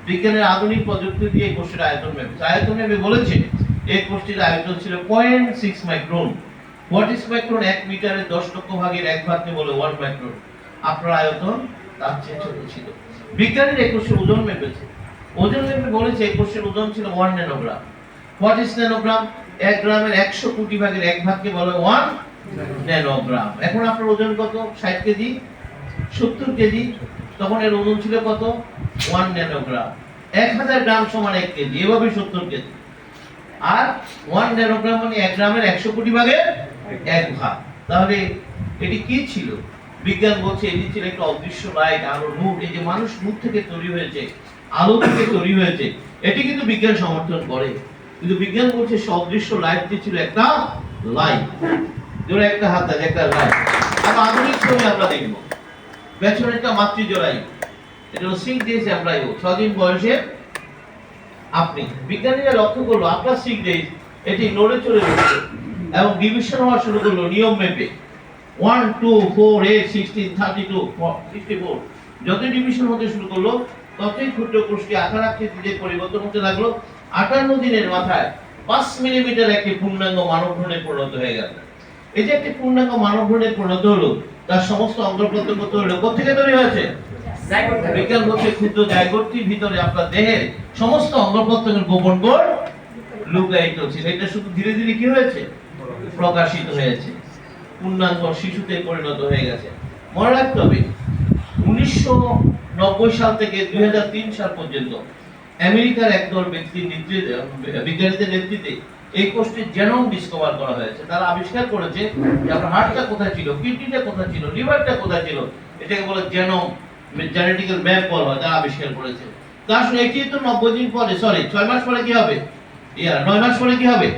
বিজ্ঞানের আধুনিক প্রযুক্তি দিয়ে এই কোষের আয়তন মেপেছে। আয়তন মেপে বলেছে এই কোষটির আয়তন ছিল 0.6 মাইক্রন। What is micron? 1 মিটারের 10 লক্ষ ভাগের 1 ভাগকে বলে 1 মাইক্রন। আপনার আয়তন তার চেয়ে ছোট ছিল। বিজ্ঞানীরা এই কোষের ওজন মেপেছে। ওজন মেপে বলেছে এই কোষের ওজন ছিল 1 ন্যানোগ্রাম। What is nanogram? 1 গ্রামের 100 কোটি ভাগের 1 ভাগকে বলে 1 ন্যানোগ্রাম। এখন আপনার ওজন কত? 60 কেজি, 70 কেজি। তখন এর ওজন ছিল কত? 1 ন্যানোগ্রাম। 1000 গ্রাম সমান 1 কেজি, এভাবে 70 কেজি। আর 1 ন্যানোগ্রাম মানে 1 গ্রামের 100 কোটি ভাগের 1 ভাগ। তাহলে এটি কি ছিল? বিজ্ঞান বলছে এটি ছিল একটা অদৃশ্য লাইট, আলো, নূর। এই যে মানুষ নূর থেকে তৈরি হয়েছে, আলো থেকে তৈরি হয়েছে, এটি কিন্তু বিজ্ঞান সমর্থন করে। কিন্তু বিজ্ঞান বলছে অদৃশ্য লাইটটি ছিল একটা লাইট। জোরে একটা হাত আছে, একটা লাইট। আর আধুনিক ছবি আমরা দেখব। পেছনে একটা মাতৃজরায়ু, এটা হলো 6 ডেজ এমব্রায়ো, 6 দিন বয়সে আপনি। বিজ্ঞানীরা লক্ষ্য করলো আপনার 6 ডেজ এটি নড়ে চড়ে উঠছে এবং ডিভিশন হওয়া শুরু করলো নিয়ম মেপে। 1, 2, 4, 8, 16, 32, 64। যত ডিভিশন হতে শুরু করলো ততই ক্ষুদ্র কোষটি আকার আকৃতিতে পরিবর্তন হতে লাগলো। 58 দিনের মাথায় 5 মিলিমিটার একটি পূর্ণাঙ্গ মানব ভ্রূণে পরিণত হয়ে গেল। এই যে একটি পূর্ণাঙ্গ মানব ভ্রূণে পরিণত হলো, তার সমস্ত অঙ্গ প্রত্যঙ্গ তৈরি কোথা থেকে তৈরি হয়েছে? বিজ্ঞান বলছে ক্ষুদ্র জাইগোটটির ভিতরে আপনার দেহের সমস্ত অঙ্গ প্রত্যঙ্গের গোপন কোড লুকায়িত ছিল। এটা শুধু ধীরে ধীরে কি হয়েছে? প্রকাশিত হয়েছে। পূর্ণাঙ্গ শিশুতে পরিণত হয়ে গেছে। মনে রাখতে হবে 1990 সাল থেকে 2003 সাল পর্যন্ত আমেরিকার একদল বিজ্ঞানীদের নেতৃত্বে এই কোষটির জেনোম ডিসকভার করা হয়েছে। তারা আবিষ্কার করেছে যে আপনার হার্টটা কোথায় ছিল, কিডনিটা কোথায় ছিল, লিভারটা কোথায় ছিল, এটাকে বলে জেনোম, জেনেটিক্যাল ম্যাপ বলা হয়, তারা আবিষ্কার করেছে। তো আসলে এটি তো 90 দিন পরে, সরি 6 মাস পরে কি হবে, 9 মাস পরে কি হবে,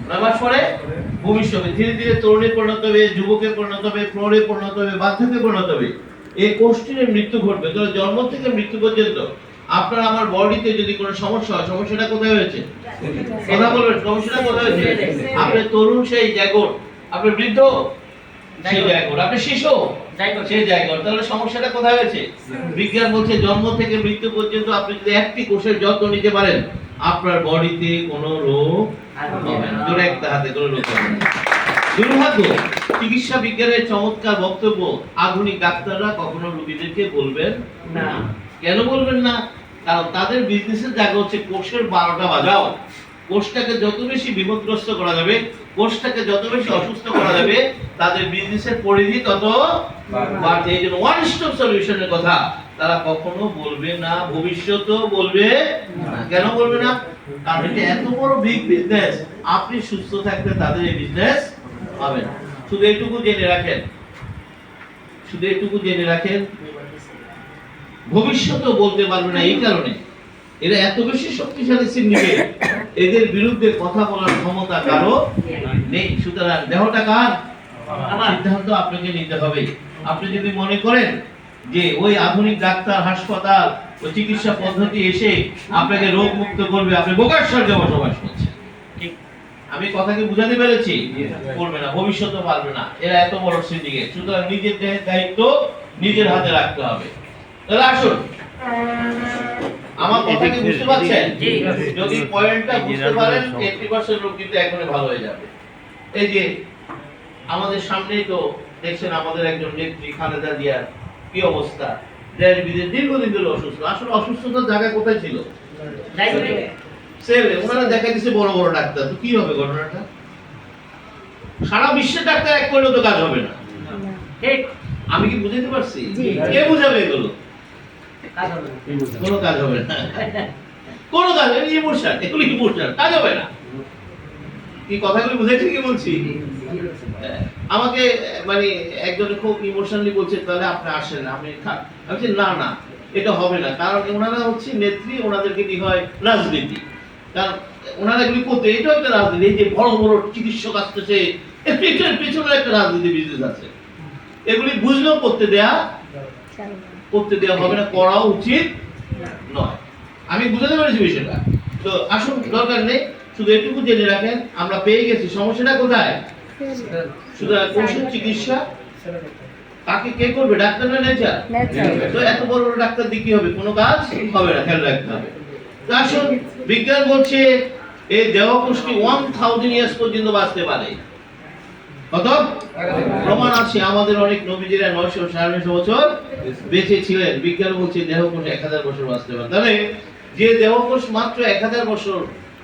9 মাস পরে ভবিষ্যতে ধীরে ধীরে তরুণে পরিণত হবে, যুবকে পরিণত হবে, প্রৌঢ়ে পরিণত হবে, বার্ধক্যে পরিণত হবে। এই কোষটির মৃত্যু ঘটবে। তো জন্ম থেকে মৃত্যু পর্যন্ত আপনার আমার বডিতে যদি কোনো সমস্যা হয়, সমস্যাটা কোথায় হয়েছে, কথা বলবেন, সমস্যাটা কোথায় হয়েছে? আপনি তরুণ সেই জায়গা, আপনি বৃদ্ধ সেই জায়গা, আপনি শিশু সেই জায়গা, তাহলে সমস্যাটা কোথায় হয়েছে? বিজ্ঞান বলছে জন্ম থেকে মৃত্যু পর্যন্ত আপনি যদি একটি কোষের যত্ন নিতে পারেন, আপনার বডিতে কোনো রোগ হবে না। জোরে একটা হাতে করে রোগ হবে না। দুর্ভাগ্য, চিকিৎসা বিজ্ঞানের চমৎকার বক্তব্য আধুনিক ডাক্তাররা কখনো রোগীদেরকে বলবেন না। কেন বলবেন না? কারণ তাদের বিজনেসের জায়গা হচ্ছে কোষের 12টা বাজাও। কোষটাকে যত বেশি বিপদগ্রস্ত করা যাবে, কোষটাকে যত বেশি অসুস্থ করা যাবে, তাদের বিজনেসের পরিধি তত বাড়বে। এই জন্য ওয়ান স্টপ সলিউশনের কথা তারা কখনো বলবে না, ভবিষ্যতেও বলবে না। কেন বলবে না? কারণ এটা এত বড় বিগ বিজনেস, আপনি সুস্থ থাকলে তাদের এই বিজনেস হবে না। শুধু এইটুকু জেনে রাখেন, শুধু এইটুকু জেনে রাখেন, ভবিষ্যতেও বলতে পারবে না। এই কারণে এরা এত বেশি শক্তিশালী সিন্ডিকেট, এদের বিরুদ্ধে কথা বলার ক্ষমতা কারো নেই। সুতরাং দেহটা কার? আমার। সিদ্ধান্ত আপনাকে নিতে হবে। আপনি যদি মনে করেন যে ওই আধুনিক ডাক্তার, হাসপাতাল ও চিকিৎসা পদ্ধতি এসে আপনাকে রোগ মুক্ত করবে, আপনি বোকার স্বর্গে বসবাস করছেন। আমি কথাকে বুঝাতে পেরেছি? করবে না, ভবিষ্যতেও পারবে না। এরা এত বড় সিন্ডিকেট। সুতরাং নিজের দেহের দায়িত্ব নিজের হাতে রাখতে হবে। তাহলে আসুন, আমার কথা কি বুঝতে পারছেন? যদি পয়েন্টটা বুঝতে পারেন, 80% লোক কিন্তু এখনই ভালো হয়ে যাবে। এই যে আমাদের সামনেই তো দেখছেন আমাদের একজন নেত্রী খালেদা জিয়ার কি অবস্থা, দেশ বিদেশ দীর্ঘদিন ধরে অসুস্থ। আসলে অসুস্থতার জায়গা কোথায় ছিল? সেলে ওনারা দেখা দিচ্ছে বড় বড় ডাক্তার। তো কি হবে ঘটনাটা? সারা বিশ্বের ডাক্তার এক করলেও তো কাজ হবে না। ঠিক? আমি কি বুঝাতে পারছি? কে বুঝাবে এগুলো? কোনো কাজ হবে না, কোনো কাজ হবে না। ইমোশন, এগুলো ইমোশন, কাজ হবে না। কি কথাগুলো বুঝাইছি কি বলছি? আমাকে মানে একজন খুব ইমোশনালি বলছে, তাহলে আপনি আসেন, আমি বলছি না না, এটা হবে না। কারণ ওনারা হচ্ছে নেত্রী, ওনাদেরকে কি হয় রাজনীতি। কারণ ওনারা এগুলি করতে, এটাও একটা রাজনীতি। এই যে বড় বড় চিকিৎসক আসতেছে, এটার পেছনে একটা রাজনীতি বিজনেস আছে। এগুলি বুঝলেও করতে দেয়া হবে না, করা উচিত নয়। আমি বুঝাতে পেরেছি বিষয়টা। তো আসুন, দরকার নেই, শুধু এটুকু জেনে রাখেন আমরা পেয়ে গেছি। সমস্যাটা কোথায়? শুধু কোষের চিকিৎসা তাকে কে করবে? ডাক্তার না নেচার? তো এত বড় বড় ডাক্তার দিয়ে কি হবে? কোনো কাজ হবে না, খেয়াল রাখতে হবে। তো আসুন, বিজ্ঞান বলছে এই দেহকোষটি 1000 ইয়ার্স পর্যন্ত বাঁচতে পারে। কত প্রমাণ আছে? আমাদের অনেক নবীজিরা 900-950 বছর বেঁচে ছিলেন। বিজ্ঞান বলছে দেহকোষ 1000 বছর বাঁচতে পারে। তাহলে যে দেহকোষ মাত্র 1000 বছর,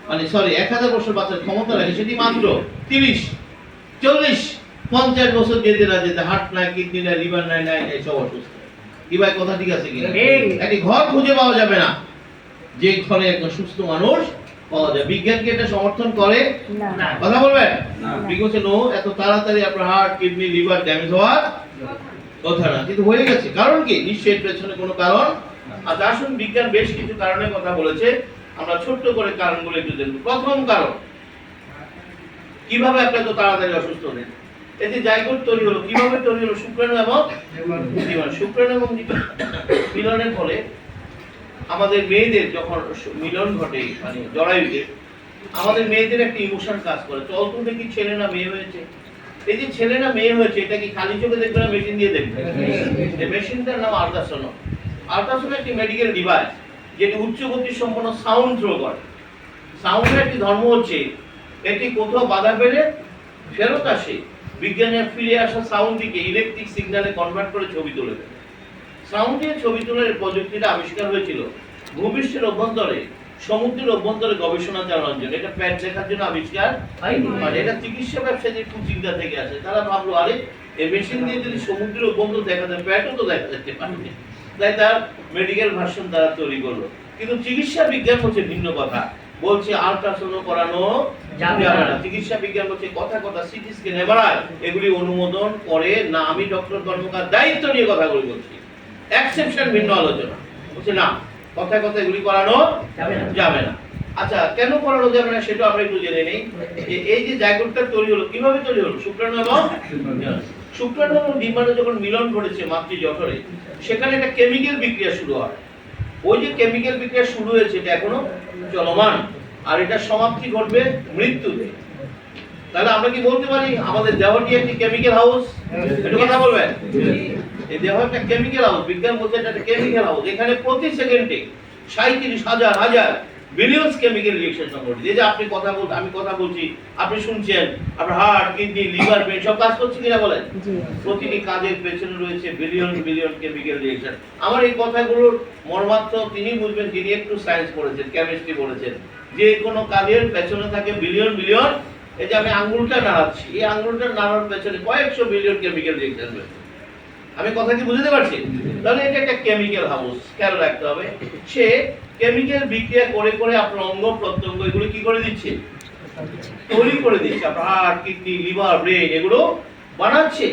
মানে সরি 1000 বছর বাঁচার ক্ষমতা রাখে, সেটি মাত্র 30, 40, 50 বছর যেতে না যেতে হার্ট নাই, কিডনি নাই, লিভার নাই, সব অসুস্থ। কি ভাই কথা ঠিক আছে কিনা? একটি ঘর খুঁজে পাওয়া যাবে না যে ঘরে একজন সুস্থ মানুষ পাওয়া যায়। বিজ্ঞান কি এটা সমর্থন করে? না। কথা বলবেন? বিজ্ঞান বলছে নো, এত তাড়াতাড়ি আপনার হার্ট, কিডনি, লিভার ড্যামেজ হওয়ার কথা না, কিন্তু হয়ে গেছে। কারণ কি? নিশ্চয়ই এর পেছনে কোনো কারণ। আর আসুন, বিজ্ঞান বেশ কিছু কারণের কথা বলেছে, আমরা ছোট্ট করে কারণগুলো একটু দেখব। প্রথম কারণ, কিভাবে আপনি এত তাড়াতাড়ি অসুস্থ হলেন? এই যে জাইগোট তৈরি হলো, কিভাবে তৈরি হলো? শুক্রাণু এবং ডিম্বাণু। শুক্রাণু এবং মিলনের ফলে আমাদের মেয়েদের যখন মিলন ঘটে, মানে জরায়ুতে, আমাদের মেয়েদের একটা ইমোশন কাজ করে, চল তো দেখি ছেলে না মেয়ে হয়েছে। এই যে ছেলে না মেয়ে হয়েছে, এটা কি খালি চোখে দেখবে না মেশিন দিয়ে দেখবে? এই মেশিনটার নাম আল্ট্রাসোনো। আল্ট্রাসোনো একটি মেডিকেল ডিভাইস যেটি উচ্চ গতি সম্পন্ন সাউন্ড থ্রো করে। সাউন্ডের একটি ধর্ম হচ্ছে এটি কোথাও বাধা পেলে ফেরত আসে, বিজ্ঞানের ফিরে আসা সাউন্ডটিকে ইলেকট্রিক সিগন্যালে কনভার্ট করে ছবি তুলে দেয়। সাউন্ড দিয়ে ছবি তোলার প্রযুক্তিটা আবিষ্কার হয়েছিল ভূপৃষ্ঠের অভ্যন্তরে সমুদ্রের অভ্যন্তরে গবেষণা চালানোর জন্য। এটা প্যাট দেখার জন্য আবিষ্কার হয়নি, মানে এটা চিকিৎসা ব্যবসায়ীদের কুচিন্তা থেকে আসে। তারা ভাবলো আরে এই মেশিন দিয়ে যদি সমুদ্রের অভ্যন্তর দেখা যায়, প্যাটও তো দেখা যেতে পারে, তাই তার মেডিকেল ভার্সন তারা তৈরি করলো। কিন্তু চিকিৎসা বিজ্ঞান হচ্ছে ভিন্ন কথা, বলছে আল্ট্রাসাউন্ড করানো যাবে না। চিকিৎসা বিজ্ঞান বলছে কথা কথা সিটি স্ক্যান এমআরআই এগুলি অনুমোদন করে না। আমি ডক্টর কর্মকার দায়িত্ব নিয়ে কথাগুলি বলছি, এক্সেপশন ভিন্ন আলোচনা বলছে না, কথা কথা এগুলি করানো যাবে না। আচ্ছা, কেন করানো যাবে না সেটা আমরা একটু জেনে নেই। এই যে জায়গাটা তৈরি হলো, কিভাবে তৈরি হলো? শুক্রাণু এবং শুক্রাণু এবং ডিম্বাণু যখন মিলন ঘটেছে মাতৃ জঠরে, সেখানে একটা কেমিক্যাল বিক্রিয়া শুরু হয়। ওই যে কেমিক্যাল বিক্রিয়া শুরু হয়েছে এটা এখনো চলমান, আর এটা সমাপ্তি ঘটবে মৃত্যুতে। তাহলে আমরা কি বলতে পারি আমাদের দেহটি একটি কেমিক্যাল হাউস? একটু কথা বলবেন। এই দেহ একটা কেমিক্যাল হাউস, বিজ্ঞান বলছে এটা একটা কেমিক্যাল হাউস। এখানে প্রতি সেকেন্ডে 37,000 বিলিয়নস কেমিক্যাল রিঅ্যাকশন সংঘটিত। এই যে আপনি কথা বলতে, আমি কথা বলছি, আপনি শুনছেন, আপনার হার্ট, কিডনি, লিভার, ব্রেন সব কাজ করছে কিনা বলেন? প্রতিটি কাজের পেছনে রয়েছে বিলিয়ন বিলিয়ন কেমিক্যাল রিঅ্যাকশন। আমার এই কথাগুলোর মর্মার্থ তিনি বুঝবেন যিনি একটু সায়েন্স পড়েছেন, কেমিস্ট্রি পড়েছেন। যে কোনো কাজের পেছনে থাকে বিলিয়ন বিলিয়ন। এই যে আমি আঙ্গুলটা নাড়াচ্ছি, এই আঙ্গুলটা নাড়ানোর পেছনে কয়েকশো বিলিয়ন কেমিক্যাল রিঅ্যাকশন রয়েছে। আমি কথা কি বুঝতে পারছি? তাহলে এটা একটা কেমিক্যাল হাউস, খেয়াল রাখতে হবে। সে কেমিক্যাল বিক্রিয়া করে করে আপনার অঙ্গ প্রত্যঙ্গ এগুলো কি করে দিচ্ছে? তৈরি করে দিচ্ছে। আপনার হার্ট, কিডনি, লিভার, ব্রেন এগুলো বানাচ্ছে।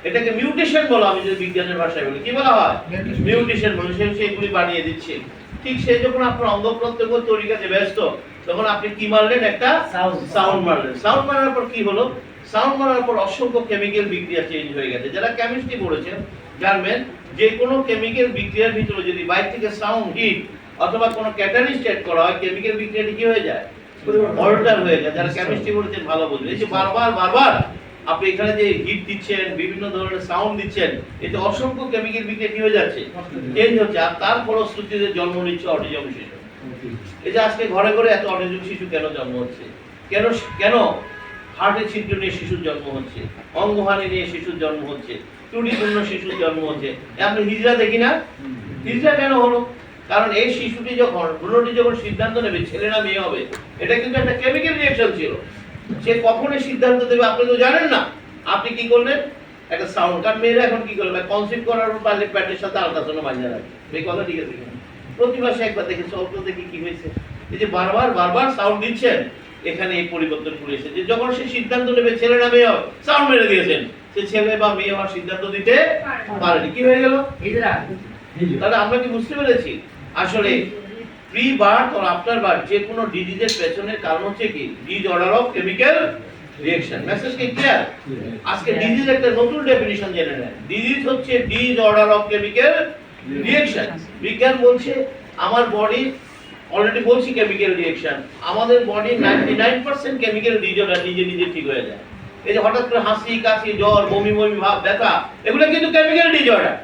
এটাকে মিউটেশন বলা, আমি যদি বিজ্ঞানের ভাষায় বলি, কি বলা হয়? মিউটেশন বলে। সে এগুলি বানিয়ে দিচ্ছে। ঠিক সে যখন আপনার অঙ্গ প্রত্যঙ্গ তৈরি কাজে ব্যস্ত, তখন আপনি কি মারলেন? একটা সাউন্ড মারলেন। সাউন্ড মারার পর কি হলো? সাউন্ড মারার পর অসংখ্য কেমিক্যাল বিক্রিয়া চেঞ্জ হয়ে গেছে। যারা কেমিস্ট্রি পড়েছেন জানবেন যে কোনো কেমিক্যাল বিক্রিয়ার ভিতরে যদি বাইরে থেকে সাউন্ড, হিট অথবা কোনো ক্যাটালিস্ট অ্যাড করা হয়, কেমিক্যাল বিক্রিয়াটি কি হয়ে যায়? অল্টার হয়ে যায়। যারা কেমিস্ট্রি পড়েছেন ভালো বুঝবেন। এই যে বারবার আপনি এখানে যে হিট দিচ্ছেন, বিভিন্ন ধরনের সাউন্ড দিচ্ছেন, এতে অসংখ্য কেমিক্যাল বিক্রিয়া কি হয়ে যাচ্ছে? চেঞ্জ হচ্ছে। আর তার ফলশ্রুতিতে জন্ম নিচ্ছে অটিজম শিশু। এই যে আজকে ঘরে ঘরে এত অটিজম শিশু কেন জন্ম হচ্ছে? কেন কেন হার্টের ছিদ্র নিয়ে শিশুর জন্ম হচ্ছে, অঙ্গহানি নিয়ে শিশুর জন্ম হচ্ছে, ত্রুটিপূর্ণ শিশুর জন্ম হচ্ছে। আপনি হিজড়া দেখি না? হিজড়া কেন হলো? কারণ এই শিশুটি যখন, ভ্রূণটি যখন সিদ্ধান্ত নেবে ছেলে না মেয়ে হবে, এটা কিন্তু একটা কেমিক্যাল রিঅ্যাকশন ছিল। সে কখনো সিদ্ধান্ত দেবে আপনি তো জানেন না। আপনি কি করলেন? একটা সাউন্ড। কারণ মেয়েরা এখন কি করবে? কনসিভ করার পর পারলে প্যাটের সাথে আল্ট্রাসাউন্ড বাজিয়ে রাখে। এই কথা ঠিক আছে? প্রতি মাসে একবার দেখেছি, অল্প দেখি কি হয়েছে। এই যে বারবার সাউন্ড দিচ্ছেন, এখানে এই পরিবর্তন করে এসেছে। যখন সে সিদ্ধান্ত নেবে ছেলে না মেয়ে হবে, সাউন্ড মেরে দিয়েছেন, সে ছেলে বা মেয়ে হওয়ার সিদ্ধান্ত দিতে পারেনি। কি হয়ে গেল? তাহলে আমরা কি বুঝতে পেরেছি আসলে প্রি বার্থ আর আফটার বার্থ যে কোনো ডিজিজের পেছনের কারণ হচ্ছে কি? Disorder of chemical reaction. Message কি ক্লিয়ার? আজকে ডিজিজ একটা নতুন ডেফিনিশন জেনে নেন। ডিজিজ হচ্ছে ডিসঅর্ডার অফ কেমিক্যাল রিঅ্যাকশন। বিজ্ঞান বলছে আমার বডি, অলরেডি বলছি কেমিক্যাল রিঅ্যাকশন, আমাদের বডি 99% কেমিক্যাল ডিসঅর্ডার নিজে নিজে ঠিক হয়ে যায়। এই যে হঠাৎ করে হাসি, কাশি, জ্বর, বমি বমি ভাব, ব্যথা, এগুলো কিন্তু কেমিক্যাল ডিসঅর্ডার।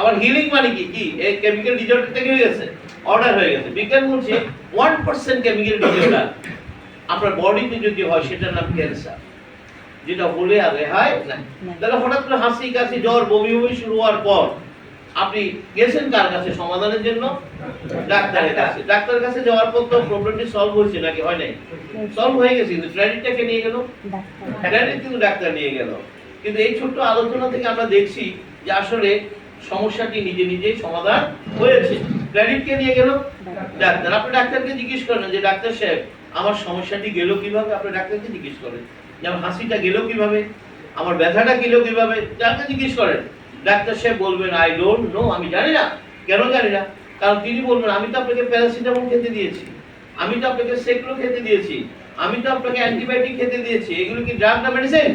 আবার হিলিং মানে কি? কি এই কেমিক্যাল ডিসঅর্ডার থেকে হয়ে গেছে, অর্ডার হয়ে গেছে। বিজ্ঞান বলছে 1% কেমিক্যাল ডিসঅর্ডার আপনার বডিতে যদি হয় সেটার নাম ক্যান্সার, যেটা হলে আর রেহাই নাই। তাহলে হঠাৎ করে হাসি, কাশি, জ্বর, বমি বমি শুরু হওয়ার পর আপনি গেছেন কার কাছে সমাধানের জন্য? ডাক্তারের কাছে। ডাক্তারের কাছে যাওয়ার পর তো প্রবলেমটি সলভ হয়েছে নাকি হয় নাই? সলভ হয়ে গেছে, কিন্তু ক্রেডিটটাকে নিয়ে গেল ক্রেডিট, কিন্তু ডাক্তার নিয়ে গেল। কিন্তু এই ছোট্ট আলোচনা থেকে আমরা দেখছি যে আসলে সমস্যাটি নিজে নিজেই সমাধান হয়েছে। ক্রেডিটকে নিয়ে গেল ডাক্তার। আপনি ডাক্তারকে জিজ্ঞেস করেন যে ডাক্তার সাহেব আমার সমস্যাটি গেল কিভাবে? আপনি ডাক্তারকে জিজ্ঞেস করেন যে আমার হাসিটা গেল কিভাবে, আমার ব্যথাটা গেল কিভাবে, ডাক্তার জিজ্ঞেস করেন। ডাক্তার সাহেব বলবেন আই ডোন্ট নো, আমি জানি না। কেন জানি না? কারণ তিনি বলবেন আমি তো আপনাকে প্যারাসিটামল খেতে দিয়েছি, আমি তো আপনাকে সেক্লো খেতে দিয়েছি, আমি তো আপনাকে অ্যান্টিবায়োটিক খেতে দিয়েছি। এগুলো কি ড্রাগ না মেডিসিন?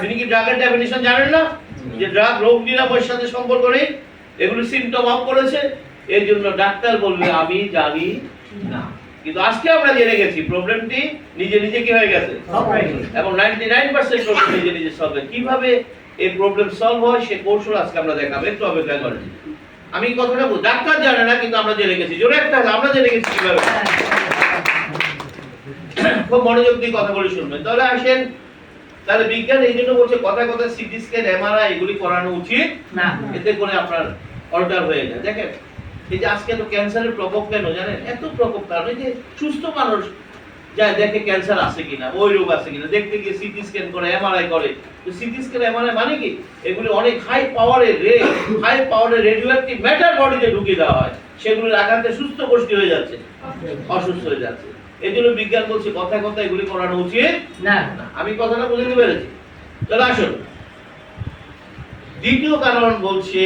তিনি কি ড্রাগের ডেফিনিশন জানেন না? যে ড্রাগ রোগ নিরাময়ের সাথে সম্পর্ক নেই, এগুলো সিম্পটম অফ করেছে, এর জন্য ডাক্তার বলবে আমি জানি না। কিন্তু আজকে আমরা জেনে গেছি প্রবলেমটি নিজে নিজে কি হয়ে গেছে, এবং 99% প্রবলেম নিজে নিজে সলভ হয়। কিভাবে এই প্রবলেম সলভ হয় সে কৌশল আজকে আমরা দেখাবো, একটু অপেক্ষা করেন। আমি কথাটা বলবো, ডাক্তার জানে না কিন্তু আমরা জেনে গেছি। জোরে একটা আমরা জেনে গেছি কিভাবে। খুব মনোযোগ দিয়ে কথা বলে শুনবেন। তাহলে আসেন, তাহলে বিজ্ঞান এই জন্য বলছে কথা কথা সিটি স্ক্যান, এমআরআই এগুলি করানো উচিত না, এতে করে আপনার অল্টার হয়ে যায়। দেখেন এই যে আজকে তো ক্যান্সারের প্রকোপ কেন জানেন? এত প্রকোপ কারণ এই যে সুস্থ মানুষ যায় দেখে ক্যান্সার আছে কিনা, ওই রোগ আছে কিনা, দেখতে গিয়ে সিটি স্ক্যান করে, এমআরআই করে। তো সিটি স্ক্যান এমআরআই মানে কি? এগুলি অনেক হাই পাওয়ারের রেডিও অ্যাক্টিভ ম্যাটার বডিতে ঢুকিয়ে দেওয়া হয়, সেগুলির আঘাতে সুস্থ গোষ্ঠী হয়ে যাচ্ছে, অসুস্থ হয়ে যাচ্ছে। এই জন্য বিজ্ঞান বলছে কথায় কথায় এগুলি করানো উচিত না। আমি কথাটা বুঝতে পেরেছি। তাহলে আসুন দ্বিতীয় কারণ বলছে